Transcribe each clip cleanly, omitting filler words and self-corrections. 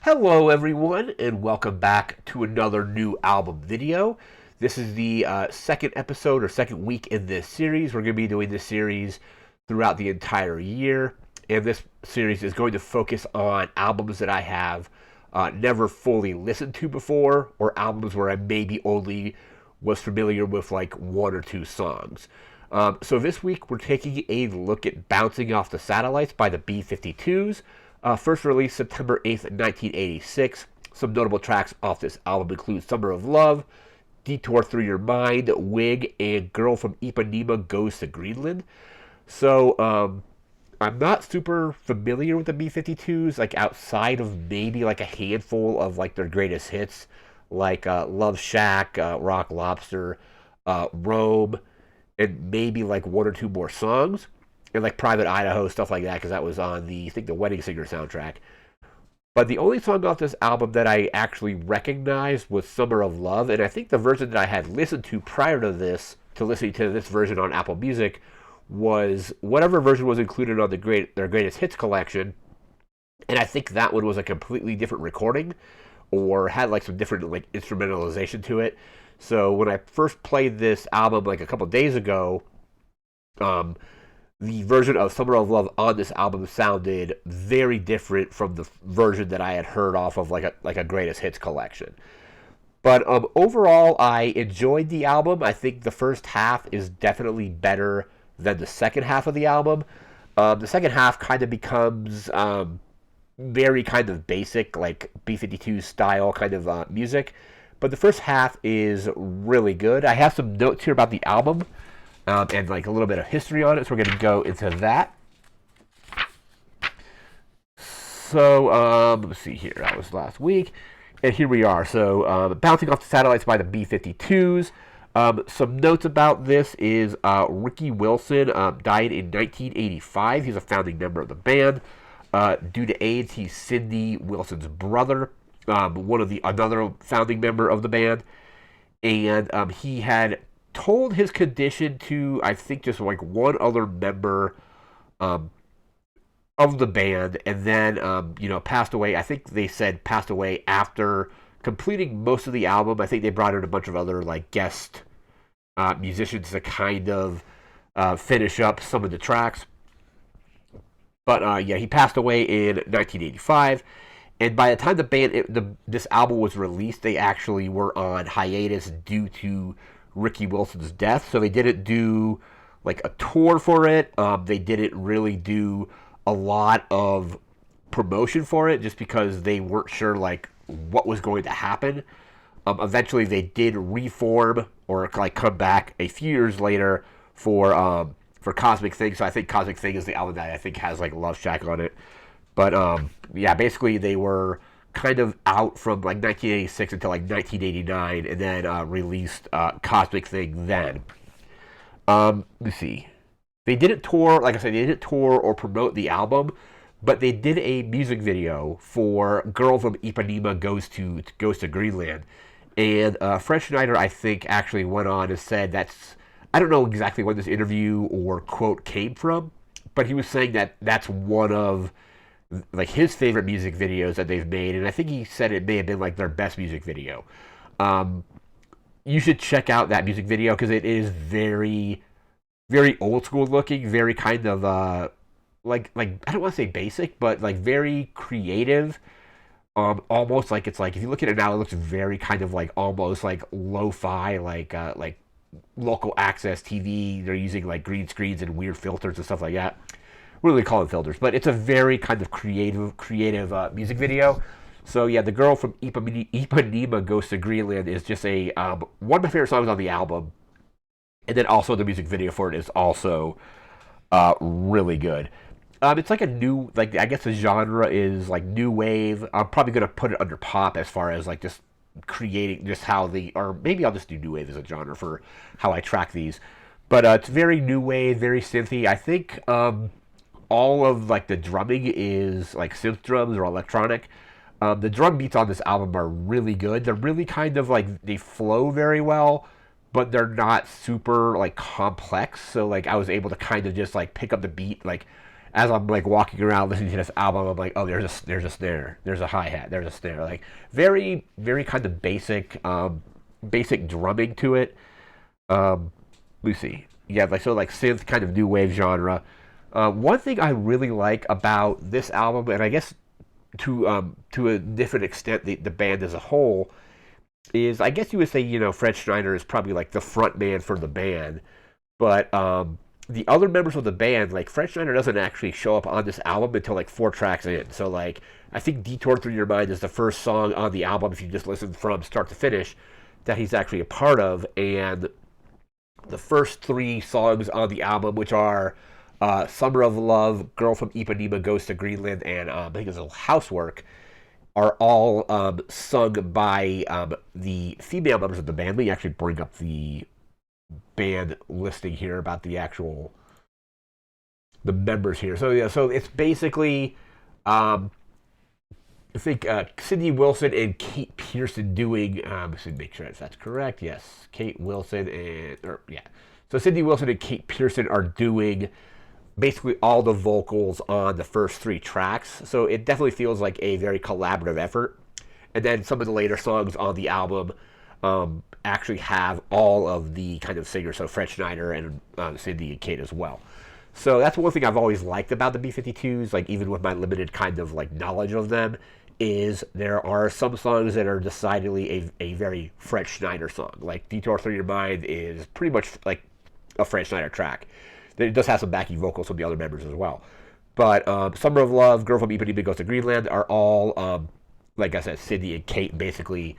Hello everyone, and welcome back to another new album video. This is the second episode or second week in this series. We're going to be doing this series throughout the entire year, and this series is going to focus on albums that I have never fully listened to before, or albums where I maybe only was familiar with like one or two songs. So this week we're taking a look at Bouncing Off the Satellites by the B-52's. First released September 8th, 1986. Some notable tracks off this album include Summer of Love, Detour Through Your Mind, Wig, and Girl from Ipanema Goes to Greenland. So, I'm not super familiar with the B-52's, like outside of maybe like a handful of like their greatest hits, like Love Shack, Rock Lobster, Rome, and maybe like one or two more songs. And like Private Idaho, stuff like that, because that was on I think the Wedding Singer soundtrack. But the only song off this album that I actually recognized was Summer of Love, and I think the version that I had listened to prior to this, to listening to this version on Apple Music, was whatever version was included on their greatest hits collection, and I think that one was a completely different recording, or had like some different like instrumentalization to it. So when I first played this album like a couple days ago, the version of Summer of Love on this album sounded very different from the version that I had heard off of like a greatest hits collection. But overall, I enjoyed the album. I think the first half is definitely better than the second half of the album. The second half kind of becomes very kind of basic, like B-52 style kind of music. But the first half is really good. I have some notes here about the album. And like a little bit of history on it, so we're going to go into that. So, let's see here. That was last week. And here we are. So, Bouncing Off the Satellites by the B-52's. Some notes about this is Ricky Wilson died in 1985. He's a founding member of the band. Due to AIDS, he's Cindy Wilson's brother, another founding member of the band. And he had told his condition to, I think, just like one other member of the band, and then passed away. I think they said passed away after completing most of the album. I think they brought in a bunch of other like guest musicians to kind of finish up some of the tracks. But he passed away in 1985. And by the time this album was released, they actually were on hiatus due to Ricky Wilson's death, so they didn't do like a tour for it. They didn't really do a lot of promotion for it, just because they weren't sure like what was going to happen. Eventually, they did reform or like come back a few years later for Cosmic Thing. So I think Cosmic Thing is the album that I think has like Love Shack on it. But basically they were kind of out from like 1986 until like 1989, and then released Cosmic Thing then. Let's see. They didn't tour, like I said, they didn't tour or promote the album, but they did a music video for Girl from Ipanema Goes to Greenland. And Fred Schneider, I think, actually went on and said I don't know exactly when this interview or quote came from, but he was saying that that's one of like his favorite music videos that they've made, and I think he said it may have been like their best music video. You should check out that music video because it is very, very old school looking, very kind of like I don't want to say basic, but like very creative. Almost like it's like if you look at it now, it looks very kind of like almost like lo-fi, like local access TV. They're using like green screens and weird filters and stuff like that. We don't really call them filters, but it's a very kind of creative music video. So yeah, the Girl from Ipanema Goes to Greenland is just a one of my favorite songs on the album, and then also the music video for it is also really good. It's like a new, like I guess the genre is like new wave. I'm probably gonna put it under pop as far as like just creating just how or maybe I'll just do new wave as a genre for how I track these. But it's very new wave, very synthy. I think all of like the drumming is like synth drums or electronic. The drum beats on this album are really good. They're really kind of like they flow very well, but they're not super like complex. So like I was able to kind of just like pick up the beat like as I'm like walking around listening to this album, I'm like, oh, there's a snare, there's a hi hat, there's a snare. Like very kind of basic drumming to it. Let me see. Yeah, like so like synth kind of new wave genre. One thing I really like about this album, and I guess to a different extent the band as a whole, is I guess you would say Fred Schneider is probably like the front man for the band, but the other members of the band, like Fred Schneider doesn't actually show up on this album until like 4 tracks in. So like I think "Detour Through Your Mind" is the first song on the album if you just listen from start to finish that he's actually a part of, and the first 3 songs on the album, which are "Summer of Love," "Girl from Ipanema Goes to Greenland," and I think it's a "Housework," are all sung by the female members of the band. Let me actually bring up the band listing here about the members here. So yeah, so it's basically I think Cindy Wilson and Kate Pearson doing. Let's make sure that's correct. Yes, Kate Wilson yeah. So Cindy Wilson and Kate Pearson are doing basically all the vocals on the first 3 tracks. So it definitely feels like a very collaborative effort. And then some of the later songs on the album actually have all of the kind of singers, so Fred Schneider and Cindy and Kate as well. So that's one thing I've always liked about the B-52s, like even with my limited kind of like knowledge of them, is there are some songs that are decidedly a very Fred Schneider song. Like "Detour Through Your Mind" is pretty much like a Fred Schneider track. It does have some backing vocals from the other members as well. But "Summer of Love," "Girl from Ipanema Goes to Greenland" are all, like I said, Cindy and Kate basically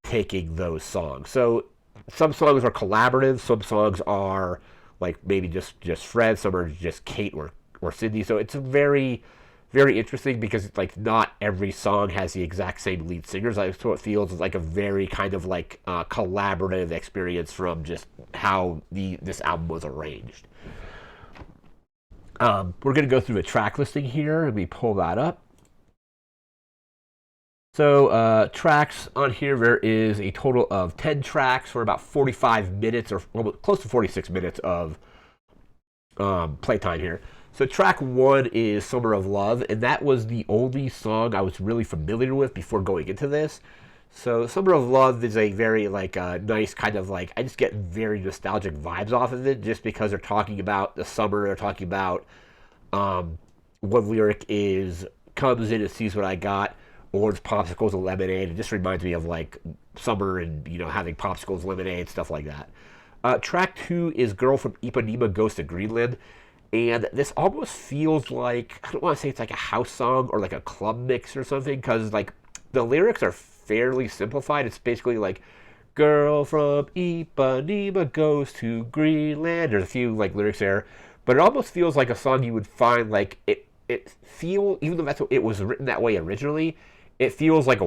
taking those songs. So some songs are collaborative, some songs are like maybe just Fred, some are just Kate or Cindy. So it's very interesting because like not every song has the exact same lead singers. So it feels like a very kind of like collaborative experience from just how this album was arranged. We're going to go through a track listing here. Let me pull that up. So tracks on here, there is a total of 10 tracks for about 45 minutes or almost close to 46 minutes of playtime here. So track 1 is "Summer of Love," and that was the only song I was really familiar with before going into this. So "Summer of Love" is a very like nice kind of like, I just get very nostalgic vibes off of it just because they're talking about the summer. They're talking about one lyric is "comes in and sees what I got, orange popsicles and lemonade." It just reminds me of like summer and having popsicles, lemonade, stuff like that. Track 2 is "Girl from Ipanema Goes to Greenland," and this almost feels like, I don't want to say it's like a house song or like a club mix or something, because like the lyrics are fairly simplified. It's basically like "Girl from Ipanema goes to Greenland." There's a few like lyrics there, but it almost feels like a song you would find like even though it was written that way originally, it feels like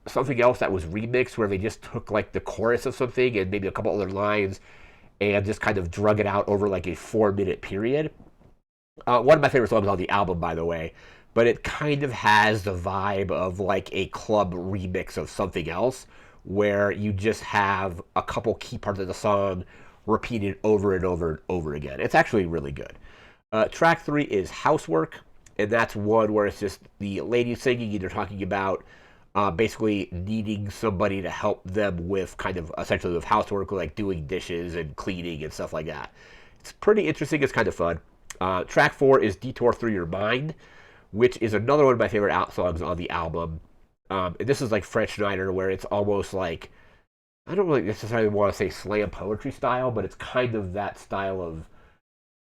something else that was remixed where they just took like the chorus of something and maybe a couple other lines and just kind of drug it out over like a 4-minute period. One of my favorite songs on the album, by the way, but it kind of has the vibe of like a club remix of something else where you just have a couple key parts of the song repeated over and over and over again. It's actually really good. Track 3 is "Housework," and that's one where it's just the lady singing, either talking about basically needing somebody to help them with kind of essentially with housework, like doing dishes and cleaning and stuff like that. It's pretty interesting. It's kind of fun. Track 4 is "Detour Through Your Mind," which is another one of my favorite songs on the album. And this is like Fred Schneider, where it's almost like, I don't really necessarily want to say slam poetry style, but it's kind of that style of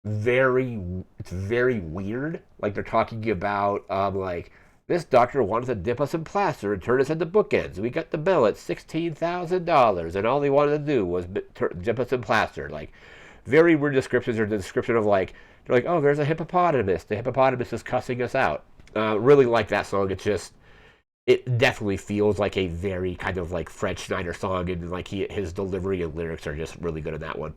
it's very weird. Like they're talking about like, "This doctor wanted to dip us in plaster and turn us into bookends. We got the bill at $16,000, and all he wanted to do was dip us in plaster." Like, very weird descriptions, or the description of like, they're like, "Oh, there's a hippopotamus. The hippopotamus is cussing us out." Really like that song. It definitely feels like a very kind of like Fred Schneider song, and like his delivery and lyrics are just really good in that one.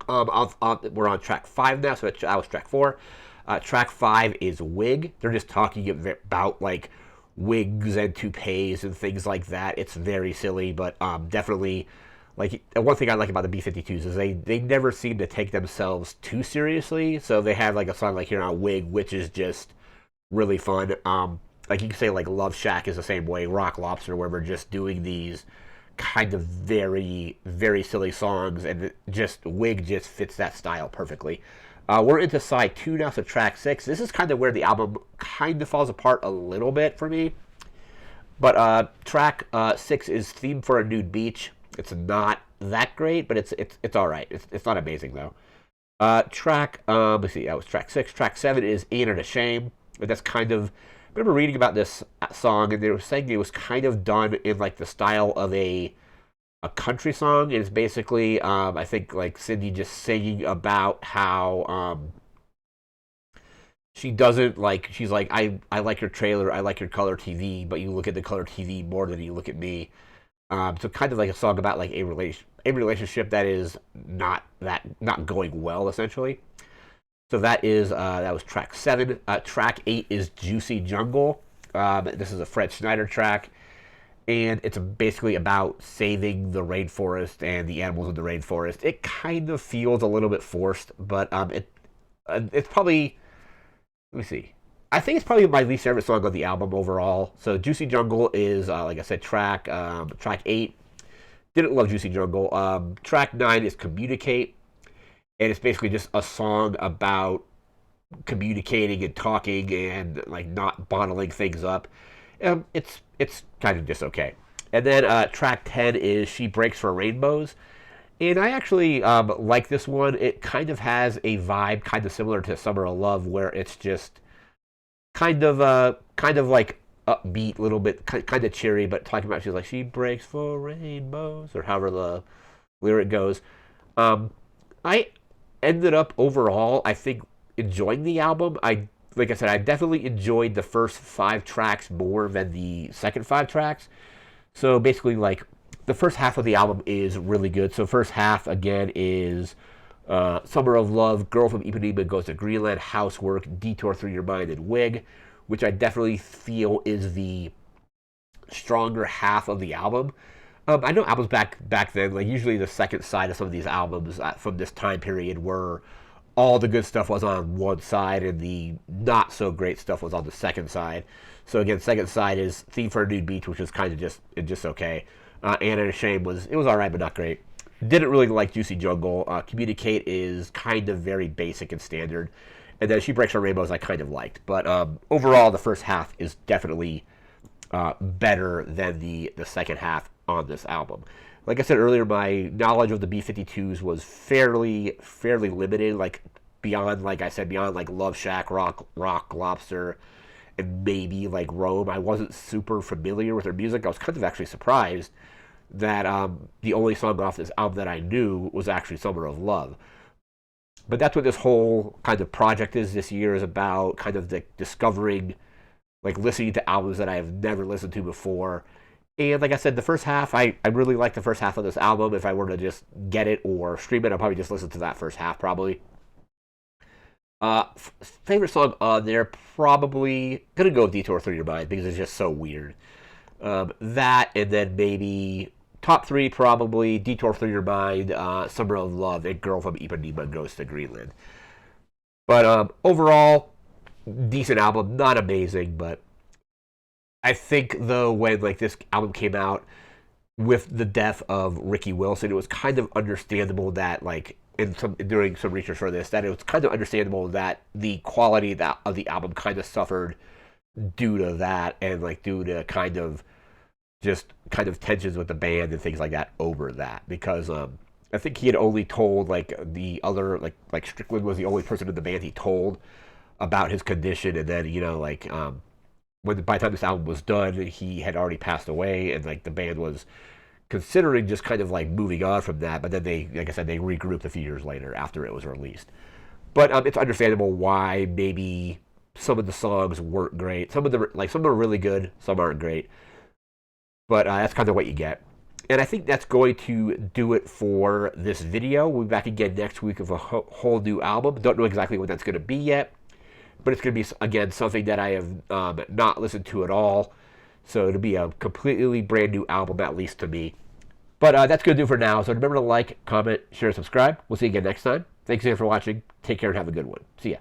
We're on track 5 now, so that was track 4. Track 5 is "Wig." They're just talking about like wigs and toupees and things like that. It's very silly, but definitely like one thing I like about the B-52s is they never seem to take themselves too seriously. So they have like a song like here on Wig, which is just really fun. Like you can say like Love Shack is the same way, Rock Lobster, where we're just doing these kind of very silly songs, and just Wig just fits that style perfectly. We're into side two now, so track six. This is kind of where the album kind of falls apart a little bit for me. But track six is Theme for a Nude Beach. It's not that great, but it's all right. It's not amazing though. Let's see, that was track six. Track seven is Ain't It a Shame. But that's kind of, I remember reading about this song, and they were saying it was kind of done in like the style of a country song. And it's basically, I think like Cindy just singing about how she doesn't like. She's like, I like your trailer, I like your color TV, but you look at the color TV more than you look at me. So kind of like a song about like a relationship that is not going well essentially. So that was track seven. Track eight is Juicy Jungle. This is a Fred Schneider track, and it's basically about saving the rainforest and the animals in the rainforest. It kind of feels a little bit forced, but it's probably, let me see. I think it's probably my least favorite song on the album overall. So Juicy Jungle is, like I said, track eight. Didn't love Juicy Jungle. Track nine is Communicate, and it's basically just a song about communicating and talking and like not bottling things up. It's kind of just okay. And then track 10 is She Breaks for Rainbows. And I actually like this one. It kind of has a vibe kind of similar to Summer of Love, where it's just kind of like upbeat, little bit kind of cheery, but talking about she's like she breaks for rainbows or however the lyric goes. I ended up overall, I think, enjoying the album. Like I said, I definitely enjoyed the first five tracks more than the second five tracks. So basically, like the first half of the album is really good. So first half again is Summer of Love, Girl from Ipanema Goes to Greenland, Housework, Detour Through Your Mind, and Wig, which I definitely feel is the stronger half of the album. I know albums back then, like usually the second side of some of these albums from this time period were all the good stuff was on one side and the not so great stuff was on the second side. So again, second side is Theme for a Nude Beach, which was kind of just okay. Ain't It a Shame was all right but not great. Didn't really like Juicy Jungle. Communicate is kind of very basic and standard, and then She Breaks Her Rainbows I kind of liked. But overall, the first half is definitely better than the second half on this album. Like I said earlier, my knowledge of the B-52s was fairly limited. Like beyond, like I said, beyond like Love Shack, Rock Lobster, and maybe like Rome, I wasn't super familiar with their music. I was kind of actually surprised that the only song off this album that I knew was actually Summer of Love. But that's what this whole kind of project is this year, is about kind of the discovering, like listening to albums that I have never listened to before. And like I said, the first half, I really like the first half of this album. If I were to just get it or stream it, I'll probably just listen to that first half probably. Favorite song on there, probably gonna go with Detour Through Your Mind because it's just so weird. That, and then maybe top three, probably Detour Through Your Mind, Summer of Love, and Girl from Ipanema Goes to Greenland. But overall, decent album, not amazing, but I think though when like this album came out with the death of Ricky Wilson, it was kind of understandable that like doing some research for this, that it was kind of understandable that the quality of the album kind of suffered due to that, and like due to kind of tensions with the band and things like that over that, because I think he had only told like the other like Strickland was the only person in the band he told about his condition, and then when by the time this album was done, he had already passed away, and like the band was considering just kind of like moving on from that, but then they, like I said, they regrouped a few years later after it was released. But it's understandable why maybe some of the songs weren't great. Some are really good, some aren't great. But that's kind of what you get. And I think that's going to do it for this video. We'll be back again next week with a whole new album. Don't know exactly what that's going to be yet, but it's going to be, again, something that I have not listened to at all. So it'll be a completely brand new album, at least to me. But that's going to do for now. So remember to like, comment, share, subscribe. We'll see you again next time. Thanks again for watching. Take care and have a good one. See ya.